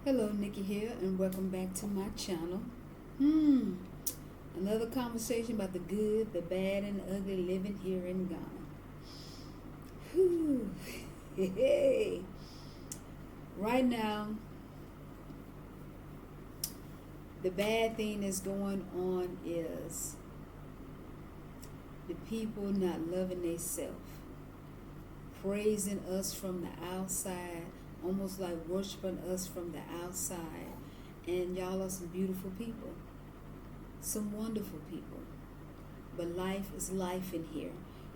Hello, Nikki here, and welcome back to my channel. Another conversation about the good, the bad, and the ugly living here in Ghana. Whew. Hey. Right now, the bad thing that's going on is the people not loving themselves, praising us from the outside, almost like worshiping us from the outside. And y'all are some beautiful people, some wonderful people. But life is life in here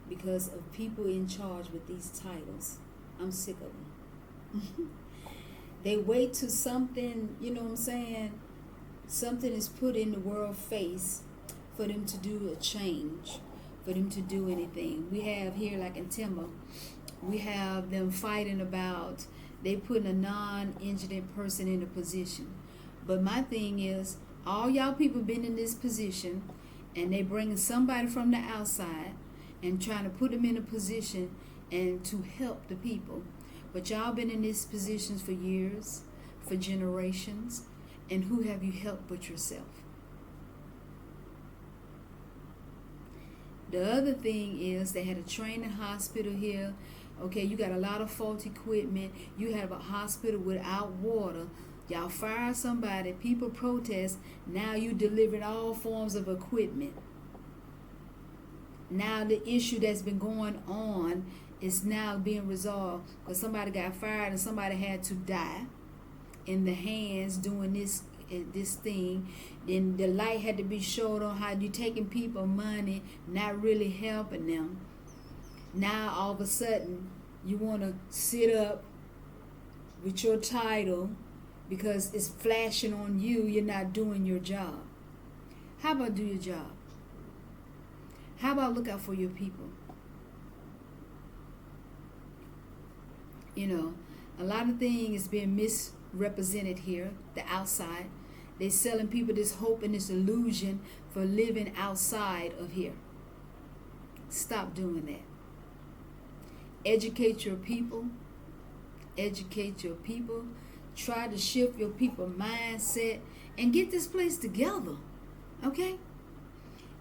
because of people in charge with these titles. I'm sick of them. They wait till something, you know what I'm saying, something is put in the world face for them to do a change, for them to do anything. We have here, like in Timber, we have them fighting about they putting a non-indigent person in a position. But my thing is, all y'all people been in this position, and they bringing somebody from the outside and trying to put them in a position and to help the people. But y'all been in these positions for years, for generations, and who have you helped but yourself? The other thing is they had a training hospital here. Okay, you got a lot of faulty equipment. You have a hospital without water. Y'all fire somebody, people protest. Now you delivering all forms of equipment. Now the issue that's been going on is now being resolved because somebody got fired and somebody had to die in the hands doing this thing. Then the light had to be showed on how you taking people money, not really helping them. Now all of a sudden you want to sit up with your title because it's flashing on you. You're not doing your job. How about do your job? How about look out for your people? You know, a lot of things is being misrepresented here, the outside. They're selling people this hope and this illusion for living outside of here. Stop doing that. Educate your people. Educate your people. Try to shift your people mindset and get this place together. Okay?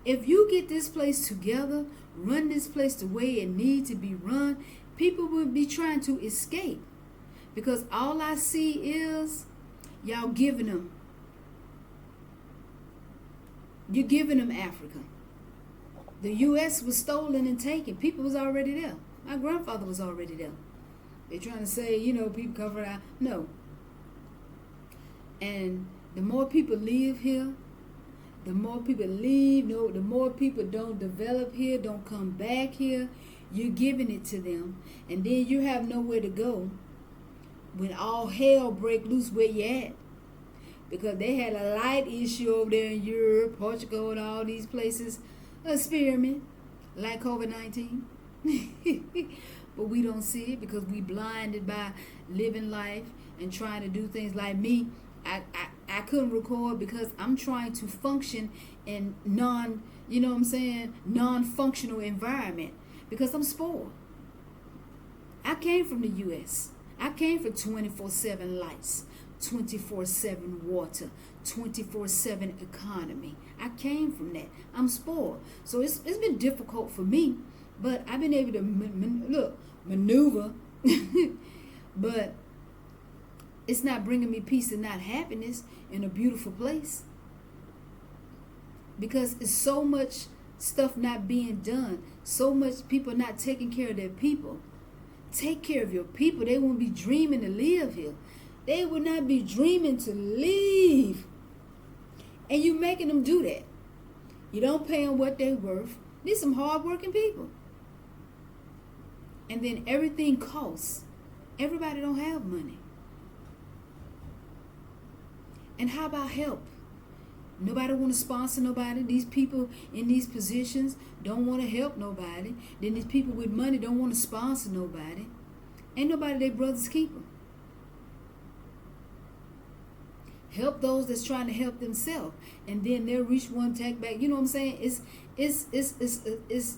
If you get this place together, run this place the way it needs to be run, people will be trying to escape. Because all I see is y'all giving them. You're giving them Africa. The U.S. was stolen and taken. People was already there. My grandfather was already there. They're trying to say, you know, people cover out. No. And the more people live here, the more people leave, no, the more people don't develop here, don't come back here. You're giving it to them. And then you have nowhere to go when all hell break loose where you at. Because they had a light issue over there in Europe, Portugal, and all these places. Experiment, like COVID-19. But we don't see it because we blinded by living life and trying to do things. Like me, I couldn't record because I'm trying to function in non-functional environment because I'm spoiled. I came from the U.S. I came from 24/7 lights, 24/7 water, 24/7 economy. I came from that. I'm spoiled. So it's been difficult for me, but I've been able to maneuver. But it's not bringing me peace and not happiness in a beautiful place. Because it's so much stuff not being done. So much people not taking care of their people. Take care of your people. They won't be dreaming to live here. They would not be dreaming to leave. And you making them do that. You don't pay them what they're worth. These some hard-working people. And then everything costs. Everybody don't have money. And how about help? Nobody want to sponsor nobody. These people in these positions don't want to help nobody. Then these people with money don't want to sponsor nobody. Ain't nobody their brother's keeper. Help those that's trying to help themselves, and then they'll reach one take back. You know what I'm saying? It's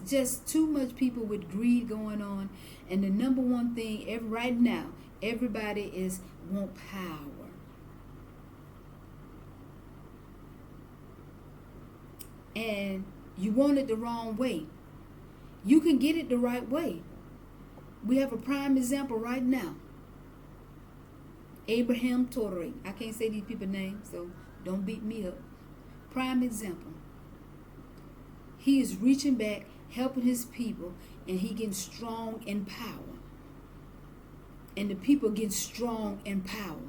just too much people with greed going on. And the number one thing right now, everybody want power. and you want it the wrong way. You can get it the right way. We have a prime example right now. Abraham Torre. I can't say these people's names, so don't beat me up. Prime example. He is reaching back, helping his people, and he getting strong in power. And the people get strong in power.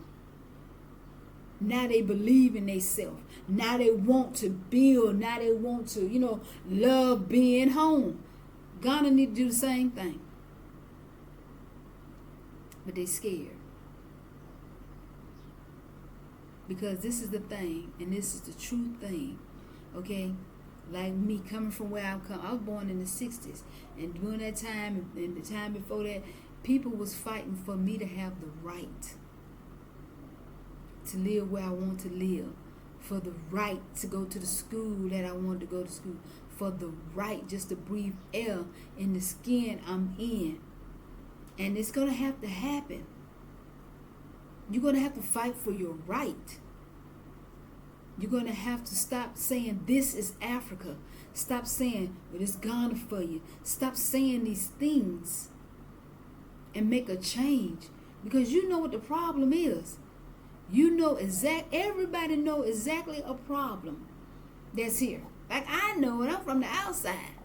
Now they believe in themselves. Now they want to build. Now they want to, love being home. Ghana need to do the same thing. But they scared. Because this is the thing, and this is the true thing. Okay? Like me coming from where I come. I was born in the 60s. And during that time, and the time before that, people was fighting for me to have the right to live where I want to live, for the right to go to the school that I wanted to go to school, for the right just to breathe air in the skin I'm in. And it's going to have to happen. You're going to have to fight for your right. You're going to have to stop saying this is Africa. Stop saying, well, it's Ghana for you. Stop saying these things and make a change. Because you know what the problem is. Everybody know exactly a problem that's here. Like I know it, I'm from the outside.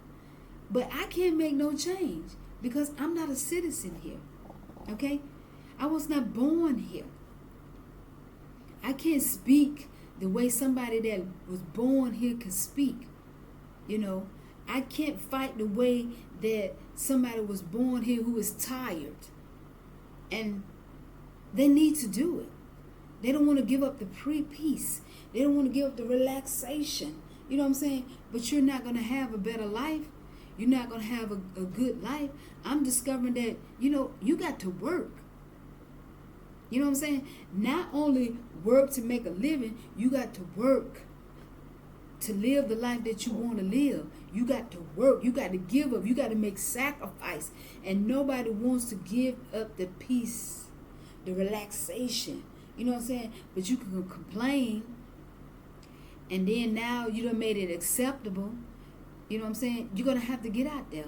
But I can't make no change because I'm not a citizen here. Okay? I was not born here. I can't speak the way somebody that was born here can speak. I can't fight the way that somebody was born here who is tired. And they need to do it. They don't want to give up the peace. They don't want to give up the relaxation. You know what I'm saying? But you're not going to have a better life. You're not going to have a good life. I'm discovering that, you got to work. You know what I'm saying? Not only work to make a living, you got to work to live the life that you want to live. You got to work. You got to give up. You got to make sacrifice. And nobody wants to give up the peace, the relaxation. You know what I'm saying? But you can complain. And then now you done made it acceptable. You know what I'm saying? You're going to have to get out there.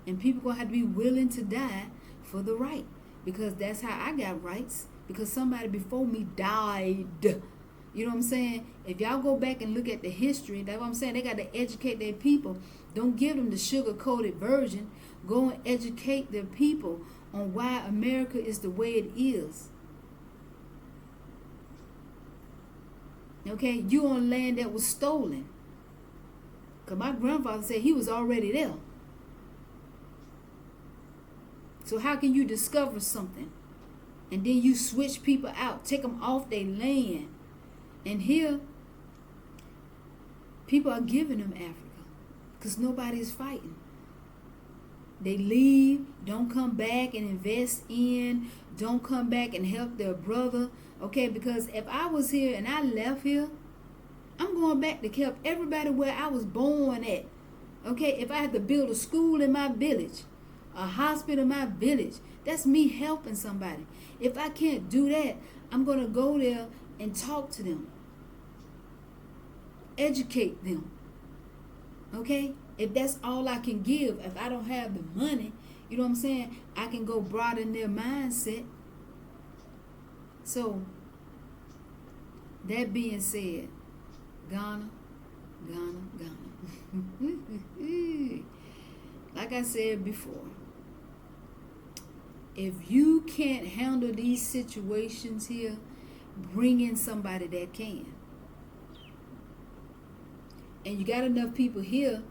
And people going to have to be willing to die for the right. Because that's how I got rights. Because somebody before me died. You know what I'm saying? If y'all go back and look at the history, that's what I'm saying. They got to educate their people. Don't give them the sugar-coated version. Go and educate their people on why America is the way it is. Okay? You on land that was stolen. Because my grandfather said he was already there. So how can you discover something? And then you switch people out. Take them off their land. And here, people are giving them Africa. Because nobody is fighting. They leave. Don't come back and invest in. Don't come back and help their brother. Okay, because if I was here and I left here, I'm going back to help everybody where I was born at. Okay, if I had to build a school in my village, a hospital in my village, that's me helping somebody. If I can't do that, I'm going to go there and talk to them. Educate them. Okay? If that's all I can give, if I don't have the money, you know what I'm saying? I can go broaden their mindset. So, that being said, Ghana. Like I said before, if you can't handle these situations here, bring in somebody that can. And you got enough people here,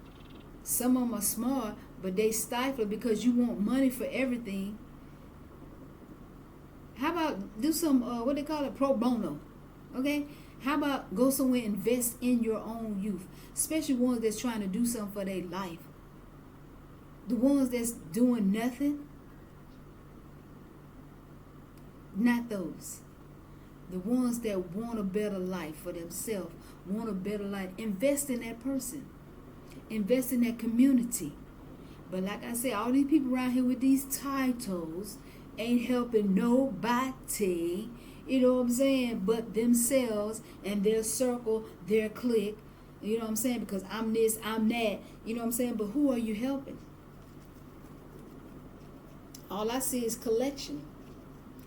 some of them are smart, but they stifle because you want money for everything. How about do some, what they call it, pro bono, okay? How about go somewhere and invest in your own youth, especially ones that's trying to do something for their life. The ones that's doing nothing, not those. The ones that want a better life for themselves, want a better life. Invest in that person. Invest in that community. But like I said, all these people around here with these titles ain't helping nobody, you know what I'm saying, but themselves and their circle, their clique, You know what I'm saying? Because I'm this, I'm that. You know what I'm saying? But who are you helping? All I see is collection.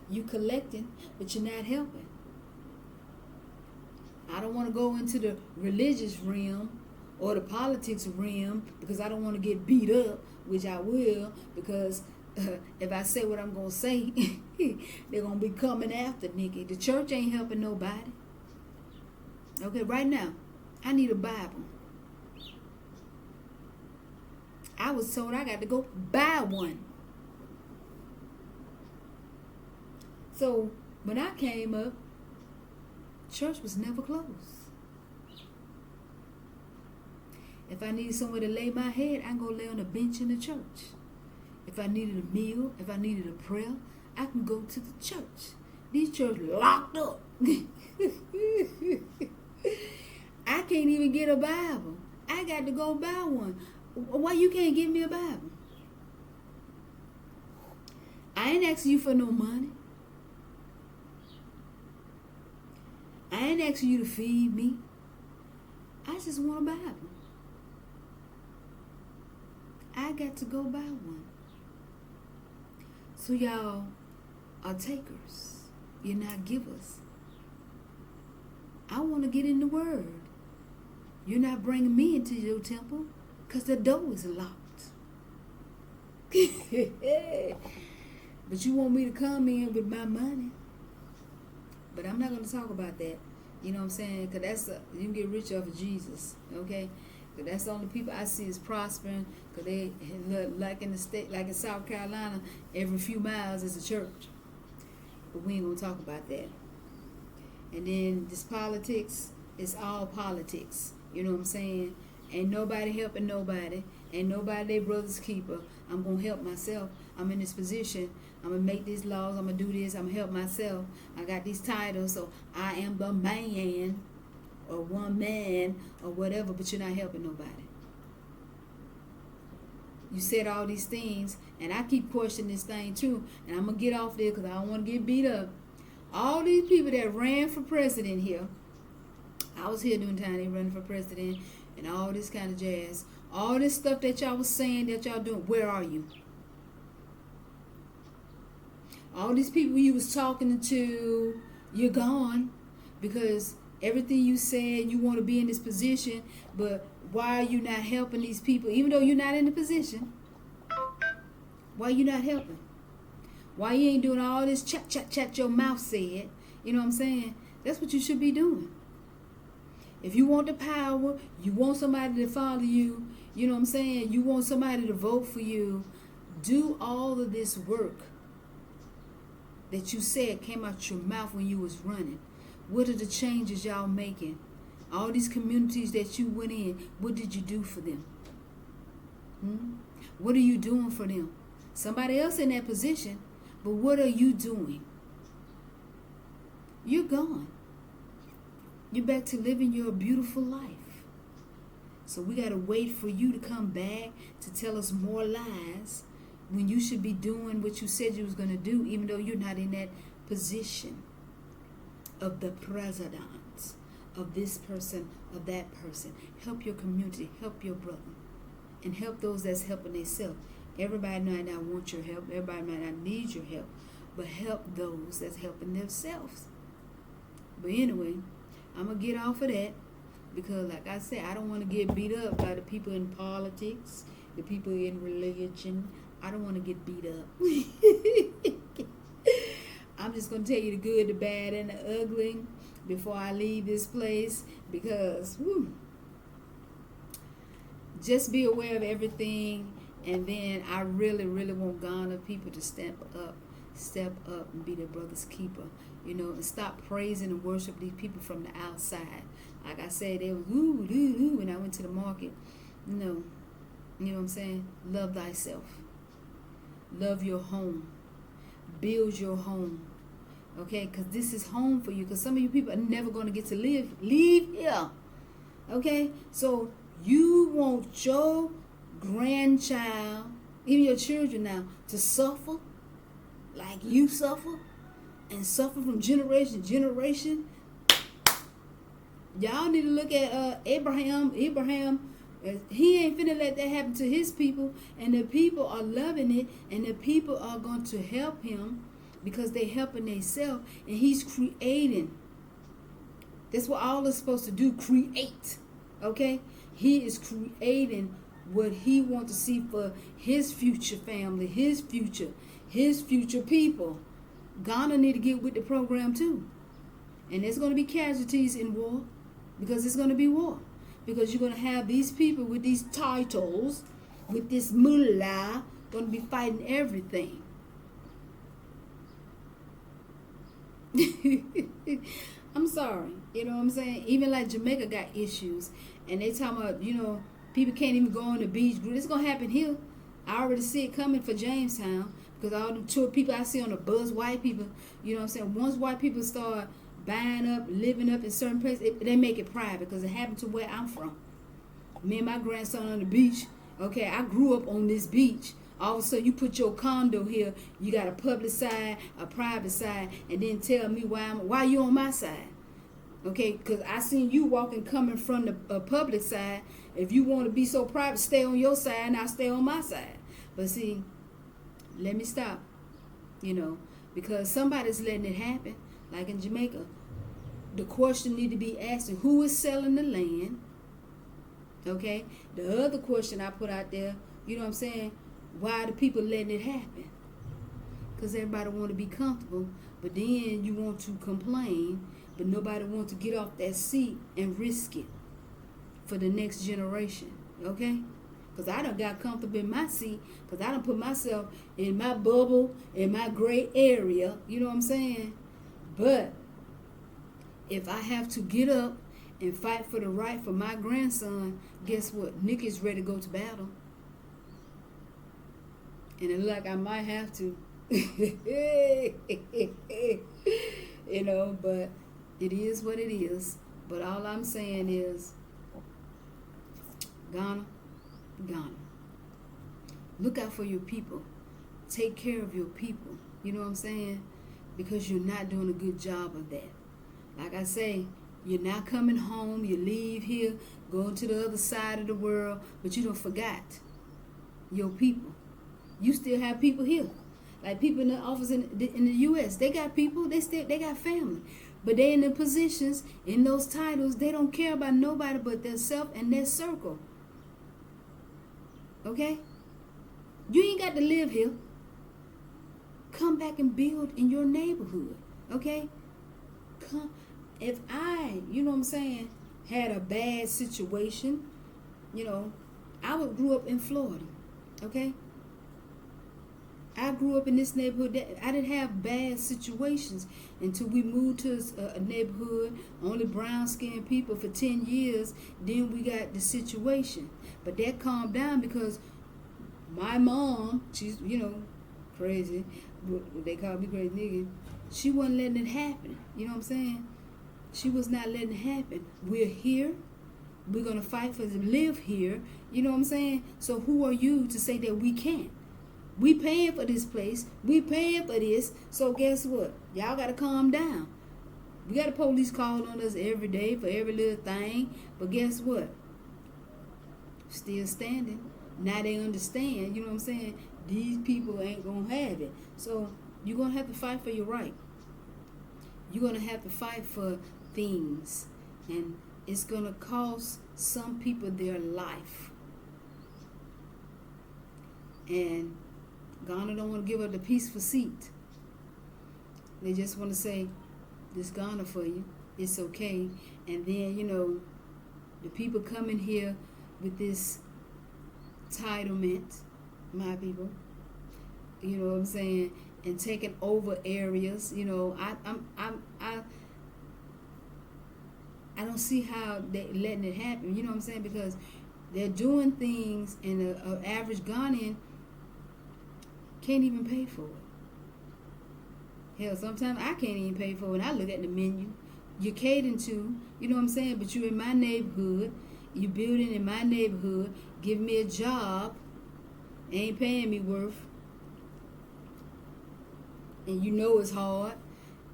You collecting, but you're not helping. I don't want to go into the religious realm or the politics realm because I don't want to get beat up, which I will, because if I say what I'm going to say, they're going to be coming after Nikki. The church ain't helping nobody. Okay, right now, I need a Bible. I was told I got to go buy one. So when I came up, church was never closed. If I needed somewhere to lay my head, I can go lay on a bench in the church. If I needed a meal, if I needed a prayer, I can go to the church. These churches locked up. I can't even get a Bible. I got to go buy one. Why you can't give me a Bible? I ain't asking you for no money. I ain't asking you to feed me. I just want a Bible. I got to go buy one. So y'all are takers. You're not givers. I want to get in the Word. You're not bringing me into your temple because the door is locked. But you want me to come in with my money. But I'm not going to talk about that. You know what I'm saying? Because you can get rich off of Jesus. Okay? Because that's the only people I see is prospering. Because they, like in the state, like in South Carolina, every few miles is a church. But we ain't going to talk about that. And then this politics, it's all politics. You know what I'm saying? Ain't nobody helping nobody. Ain't nobody their brother's keeper. I'm going to help myself. I'm in this position. I'm going to make these laws. I'm going to do this. I'm going to help myself. I got these titles, so I am the man or one man or whatever, but you're not helping nobody. You said all these things, and I keep questioning this thing too, and I'm going to get off there because I don't want to get beat up. All these people that ran for president here, I was here during the time they running for president and all this kind of jazz. All this stuff that y'all was saying that y'all doing, where are you? All these people you was talking to, you're gone because everything you said, you want to be in this position, but why are you not helping these people? Even though you're not in the position, why you not helping? Why you ain't doing all this chat your mouth said? You know what I'm saying? That's what you should be doing. If you want the power, you want somebody to follow you, you know what I'm saying? You want somebody to vote for you, do all of this work that you said came out your mouth when you was running. What are the changes y'all making? All these communities that you went in, what did you do for them? What are you doing for them? Somebody else in that position, but what are you doing? You're gone. You're back to living your beautiful life. So we got to wait for you to come back to tell us more lies when you should be doing what you said you was going to do, even though you're not in that position of the president, of this person, of that person. Help your community, help your brother, and help those that's helping themselves. Everybody might not want your help, everybody might not need your help, but help those that's helping themselves. But anyway, I'm going to get off of that because, like I said, I don't want to get beat up by the people in politics, the people in religion. I don't want to get beat up. I'm just going to tell you the good, the bad, and the ugly before I leave this place because just be aware of everything. And then I really, really want Ghana people to step up and be their brother's keeper, you know, and stop praising and worship these people from the outside. Like I said, they was when I went to the market. No, you know what I'm saying? Love thyself. Love your home. Build your home. Okay, because this is home for you. Because some of you people are never going to get to leave here. Okay, so you want your grandchild, even your children now, to suffer like you suffer and suffer from generation to generation. Y'all need to look at Abraham. He ain't finna let that happen to his people, and the people are loving it, and the people are going to help him because they helping themselves, and he's creating. That's what all is supposed to do, create. Okay? He is creating what he wants to see for his future family, his future people. Ghana need to get with the program too. And there's going to be casualties in war, because it's going to be war. Because you're going to have these people with these titles, with this mullah, going to be fighting everything. I'm sorry. You know what I'm saying? Even like Jamaica got issues. And they talking about, people can't even go on the beach. It's going to happen here. I already see it coming for Jamestown. Because all the tour people I see on the bus, white people, you know what I'm saying? Once white people start buying up, living up in certain places, they make it private, because it happened to where I'm from. Me and my grandson on the beach. Okay, I grew up on this beach. All of a sudden, you put your condo here. You got a public side, a private side, and then tell me why you on my side. Okay, because I seen you walking coming from the public side. If you want to be so private, stay on your side, and I'll stay on my side. But see, let me stop. Because somebody's letting it happen, like in Jamaica. The question need to be asked, who is selling the land? Okay? The other question I put out there, you know what I'm saying? Why are the people letting it happen? Because everybody want to be comfortable, but then you want to complain, but nobody wants to get off that seat and risk it for the next generation. Okay? Because I done got comfortable in my seat, because I done put myself in my bubble, in my gray area, you know what I'm saying? But if I have to get up and fight for the right for my grandson, guess what? Nikki's ready to go to battle. And it look like I might have to. But it is what it is. But all I'm saying is, Ghana, look out for your people. Take care of your people. You know what I'm saying? Because you're not doing a good job of that. Like I say, you're not coming home. You leave here, going to the other side of the world, but you don't forgot your people. You still have people here. Like people in the office in the U.S., they got people. They got family. But they in the positions, in those titles, they don't care about nobody but themselves and their circle. Okay? You ain't got to live here. Come back and build in your neighborhood. Okay? Come. If I, had a bad situation, I grew up in Florida. Okay? I grew up in this neighborhood that I didn't have bad situations until we moved to a neighborhood, only brown-skinned people for 10 years. Then we got the situation. But that calmed down because my mom, she's, crazy. They call me crazy nigga. She wasn't letting it happen. You know what I'm saying? She was not letting it happen. We're here. We're going to fight for to live here. You know what I'm saying? So who are you to say that we can't? We paying for this place. We paying for this. So guess what? Y'all got to calm down. We got a police call on us every day for every little thing. But guess what? Still standing. Now they understand, you know what I'm saying? These people ain't going to have it. So you're going to have to fight for your right. You're going to have to fight for things. And it's going to cost some people their life. And Ghana don't want to give up the peaceful seat. They just want to say, this Ghana for you. It's okay. And then, the people coming here with this entitlement, my people, you know what I'm saying, and taking over areas, I don't see how they letting it happen, you know what I'm saying, because they're doing things and an average Ghanaian can't even pay for it. Hell, sometimes I can't even pay for it. I look at the menu. You're catering to, you know what I'm saying, but you're in my neighborhood. You're building in my neighborhood. Give me a job. Ain't paying me worth. And it's hard.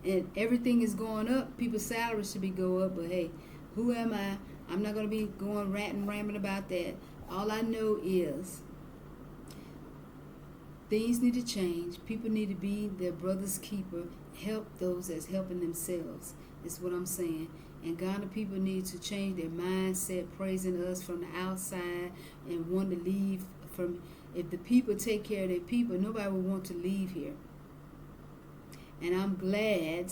And everything is going up. People's salaries should be go up. But hey, Who am I? I'm not going to be going ranting, rambling about that. All I know is things need to change. People need to be their brother's keeper. Help those that's helping themselves, is what I'm saying. And Ghana people need to change their mindset, praising us from the outside and want to leave from. If the people take care of their people, nobody will want to leave here. And I'm glad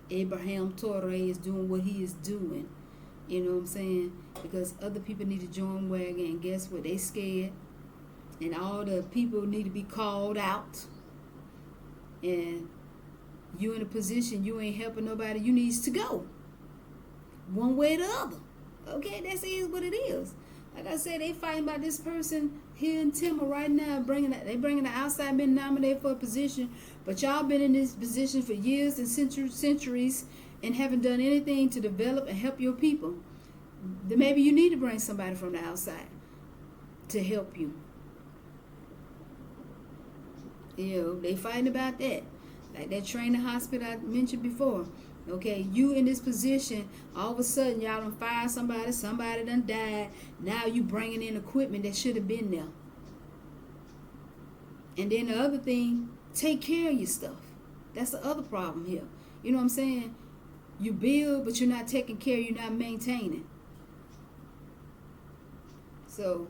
Abraham Torre is doing what he is doing. You know what I'm saying? Because other people need to join wagon, and guess what? They scared. And all the people need to be called out. And you in a position you ain't helping nobody, you needs to go. One way or the other. Okay, that's what it is. Like I said, they fighting about this person here in Timor right now, they bringing the outside men nominated for a position, but y'all been in this position for years and centuries and haven't done anything to develop and help your people. Then maybe you need to bring somebody from the outside to help you. You know, they fighting about that. Like that training hospital I mentioned before. Okay, you in this position, all of a sudden y'all done fired somebody done died. Now you bringing in equipment that should have been there. And then the other thing, take care of your stuff. That's the other problem here. You know what I'm saying? You build, but you're not taking care, you're not maintaining. So,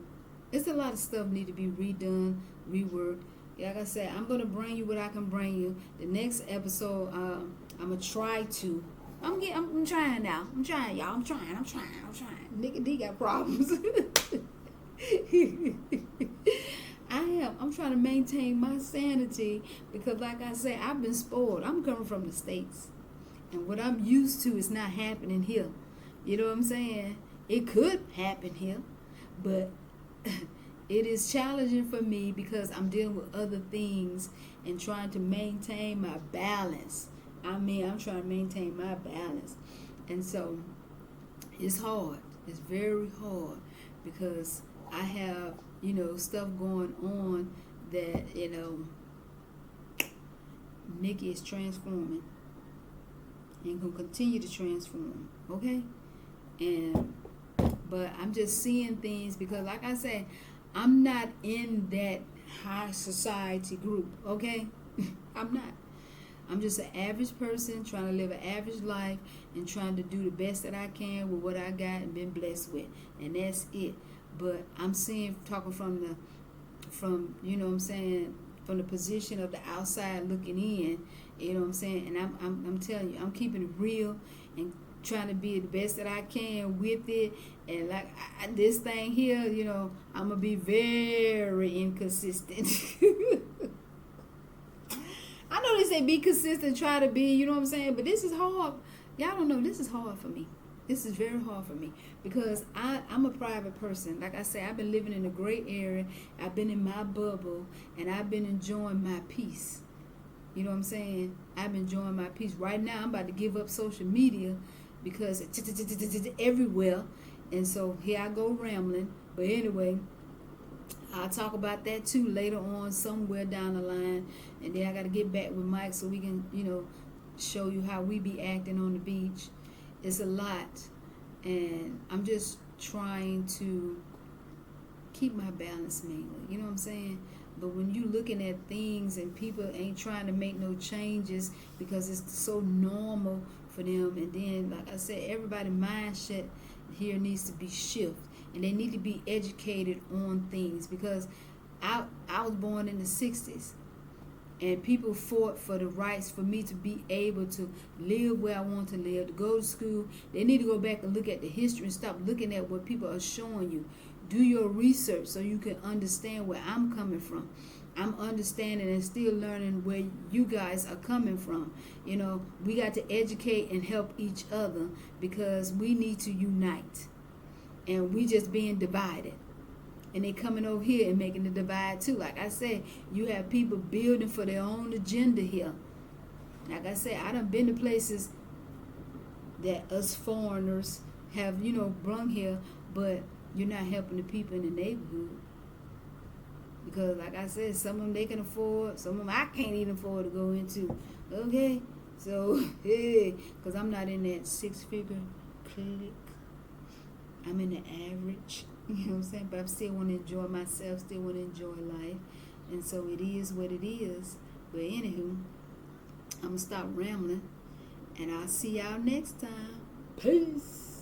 it's a lot of stuff need to be redone, reworked. Like I said, I'm going to bring you what I can bring you. The next episode, I'm going to try to. I'm trying now. I'm trying, y'all. I'm trying. Nikki D got problems. I am. I'm trying to maintain my sanity because, like I say, I've been spoiled. I'm coming from the States. And what I'm used to is not happening here. You know what I'm saying? It could happen here. But it is challenging for me because I'm dealing with other things and trying to maintain my balance. I'm trying to maintain my balance. And so it's hard. It's very hard because I have, stuff going on that, Nikki is transforming and going to continue to transform. Okay? But I'm just seeing things because, like I said, I'm not in that high society group, okay? I'm not. I'm just an average person trying to live an average life and trying to do the best that I can with what I got and been blessed with. And that's it. But I'm talking from the position of the outside looking in, you know what I'm saying? And I'm telling you, I'm keeping it real and trying to be the best that I can with it. And like this thing here, I'm going to be very inconsistent. I know they say be consistent, try to be, you know what I'm saying? But this is hard. Y'all don't know, this is hard for me. This is very hard for me because I'm a private person. Like I say, I've been living in a great area. I've been in my bubble and I've been enjoying my peace. You know what I'm saying? I've been enjoying my peace. Right now, I'm about to give up social media because it's everywhere. And so here I go rambling. But anyway, I'll talk about that too later on somewhere down the line. And then I got to get back with Mike so we can, show you how we be acting on the beach. It's a lot. And I'm just trying to keep my balance mainly. You know what I'm saying? But when you looking at things and people ain't trying to make no changes because it's so normal for them. And then, like I said, everybody's mindset here needs to be shifted. And they need to be educated on things because I was born in the 60s. And people fought for the rights for me to be able to live where I want to live, to go to school. They need to go back and look at the history and stop looking at what people are showing you. Do your research so you can understand where I'm coming from. I'm understanding and still learning where you guys are coming from. We got to educate and help each other because we need to unite. And we just being divided. And they coming over here and making the divide too. Like I said, you have people building for their own agenda here. Like I said, I done been to places that us foreigners have, brung here, but you're not helping the people in the neighborhood. Because like I said, some of them they can afford, some of them I can't even afford to go into. Okay? So, hey, because I'm not in that 6-figure clique. I'm in the average, you know what I'm saying? But I still want to enjoy myself, still want to enjoy life. And so it is what it is. But anywho, I'm going to stop rambling. And I'll see y'all next time. Peace.